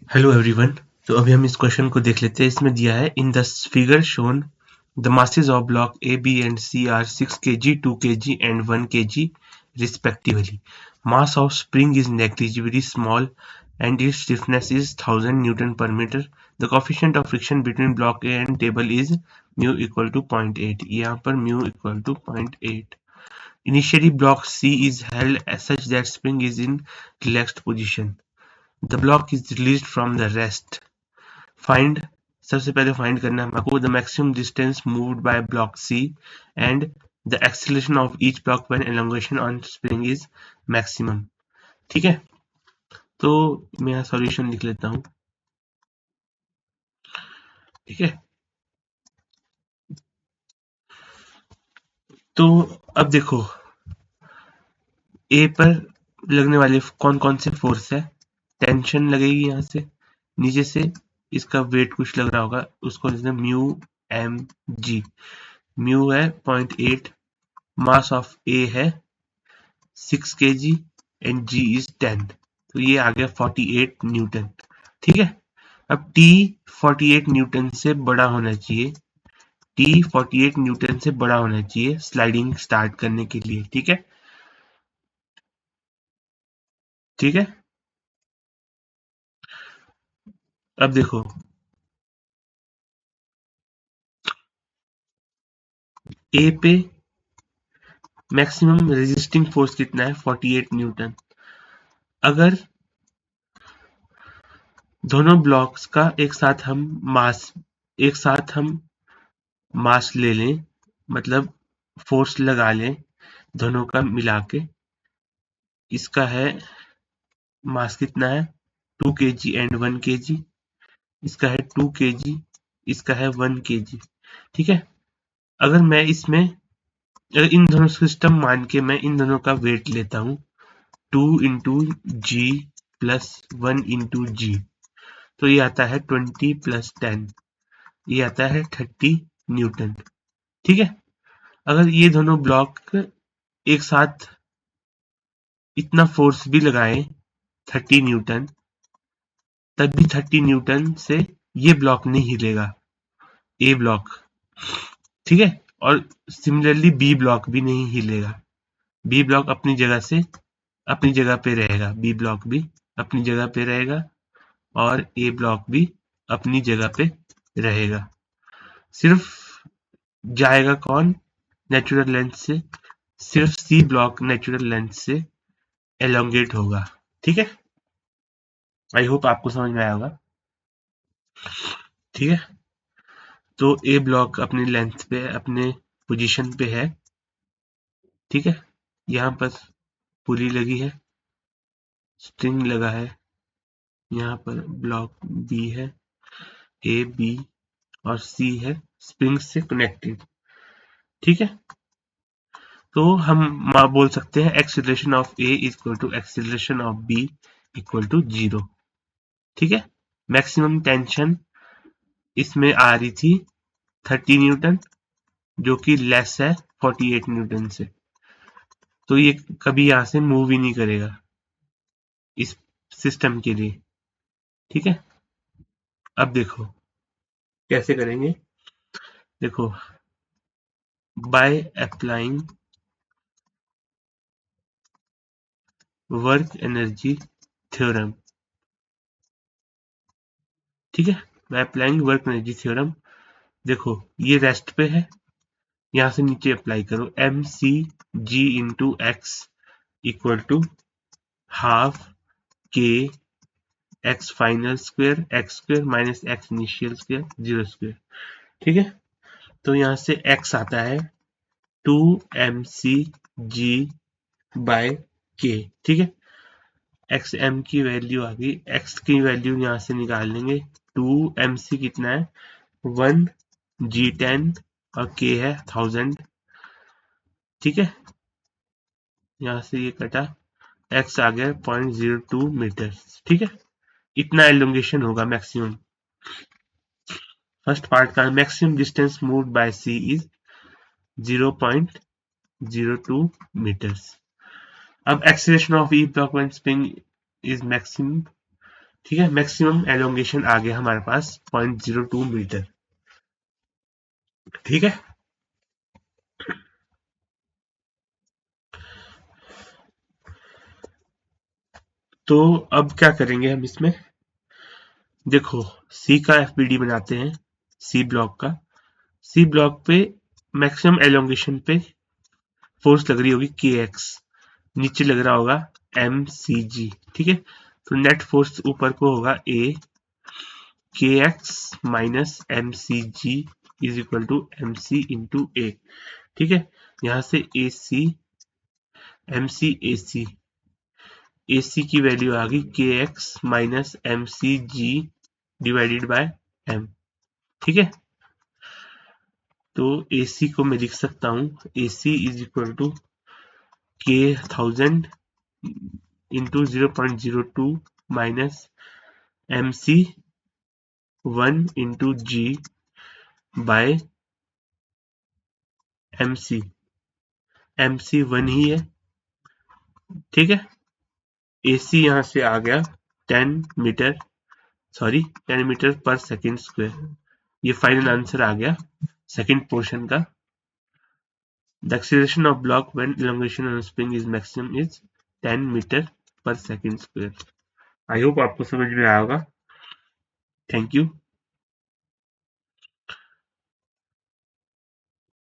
Hello everyone. तो अभी हम इस क्वेश्चन को देख लेते हैं। इसमें दिया है in the figure shown the masses of block A, B and C are 6 kg, 2 kg and 1 kg respectively. Mass of spring is negligibly small and its stiffness is 1000 Newton per meter. The coefficient of friction between block A and table is mu equal to 0.8. यहाँ पर mu equal to 0.8. Initially block C is held as such that spring is in relaxed position. The block is released from the rest. Find सबसे पहले find करना है आपको the maximum distance moved by block C and the acceleration of each block when elongation on spring is maximum. ठीक है, तो मैं यहाँ सॉल्यूशन लिख लेता हूँ। ठीक है, तो अब देखो ए पर लगने वाले कौन कौन से फोर्स है। टेंशन लगेगी यहाँ से नीचे से, इसका वेट कुछ लग रहा होगा, उसको लिखते हैं म्यू एम जी। म्यू है 0.8, मास ऑफ ए है 6 kg एंड जी इज 10, तो ये आ गया 48 न्यूटन। ठीक है, अब टी 48 न्यूटन से बड़ा होना चाहिए। टी 48 न्यूटन से बड़ा होना चाहिए स्लाइडिंग स्टार्ट करने के लिए। ठीक है, ठीक है। अब देखो ए पे मैक्सिमम रेजिस्टिंग फोर्स कितना है 48 न्यूटन। अगर दोनों ब्लॉक्स का एक साथ हम मास ले लें, मतलब फोर्स लगा लें दोनों का मिला के, इसका है मास कितना है 2 kg एंड 1 kg, इसका है 2 kg, इसका है 1 kg। ठीक है, अगर मैं इसमें अगर इन दोनों सिस्टम मान के मैं इन दोनों का वेट लेता हूँ 2 इंटू जी प्लस 1 इंटू जी, तो ये आता है 20 प्लस 10, ये आता है 30 न्यूटन। ठीक है, अगर ये दोनों ब्लॉक एक साथ इतना फोर्स भी लगाए 30 न्यूटन, तब भी 30 न्यूटन से ये ब्लॉक नहीं हिलेगा, ए ब्लॉक। ठीक है, और सिमिलरली बी ब्लॉक भी नहीं हिलेगा। बी ब्लॉक अपनी जगह पे रहेगा, बी ब्लॉक भी अपनी जगह पे रहेगा और ए ब्लॉक भी अपनी जगह पे रहेगा। सिर्फ जाएगा कौन नेचुरल लेंथ से, सिर्फ सी ब्लॉक नेचुरल लेंथ से एलोंगेट होगा। ठीक है, आई होप आपको समझ में आया होगा। ठीक है, तो ए ब्लॉक अपनी लेंथ पे अपने पोजीशन पे है। ठीक है, यहाँ पर पुली लगी है, स्ट्रिंग लगा है, यहाँ पर ब्लॉक बी है, ए बी और सी है स्प्रिंग से कनेक्टेड। ठीक है, तो हम बोल सकते हैं acceleration of A equal to acceleration of B equal to 0। ठीक है, मैक्सिमम टेंशन इसमें आ रही थी 30 न्यूटन, जो कि लेस है 48 न्यूटन से, तो ये कभी यहां से मूव ही नहीं करेगा इस सिस्टम के लिए। ठीक है, अब देखो कैसे करेंगे। देखो, by applying work energy theorem. ठीक है, by applying work energy theorem. देखो ये रेस्ट पे है, यहां से नीचे अप्लाई करो M C G into x equal to half K x final square x square minus x initial square 0 square. ठीक है, तो यहाँ से x आता है 2mc(g) बाय के। ठीक है, एक्स एम की वैल्यू आ गई, x की वैल्यू यहाँ से निकाल लेंगे। 2mc कितना है 1g10 और k है 1000। ठीक है, यहाँ से ये कटा, x आ गया 0.02 मीटर। ठीक है, इतना एलोंगेशन होगा मैक्सिमम। फर्स्ट पार्ट का maximum distance moved bye c is 0.02 meters. अब acceleration of E block when spring is maximum. ठीक है, मैक्सिमम एलोंगेशन आ गया हमारे पास 0.02 मीटर। ठीक है, तो अब क्या करेंगे हम इसमें, देखो सी का एफबीडी बनाते हैं, सी ब्लॉक का। सी ब्लॉक पे मैक्सिमम एलोंगेशन पे फोर्स लग रही होगी के एक्स, नीचे लग रहा होगा एम सी जी। ठीक है, तो नेट फोर्स ऊपर को होगा A K x minus M C G is equal to M C into A. ठीक है, यहां से ए सी एम सी ए सी, ए सी की वैल्यू आ गई के x minus M C g divided by m. ठीक है, तो ए सी को मैं लिख सकता हूं, A C is equal to K 1000 into 0.02 minus M C 1 into G by M C. एम सी 1 ही है। ठीक है, ए सी यहां से आ गया 10 मीटर, सॉरी 10 मीटर पर सेकेंड स्क्वायर। ये फाइनल आंसर आ गया सेकेंड पोर्शन का। The acceleration of block when elongation on spring is maximum is 10 metre पर सेकेंड स्क्वायर। आई होप आपको समझ में आया होगा। Thank you.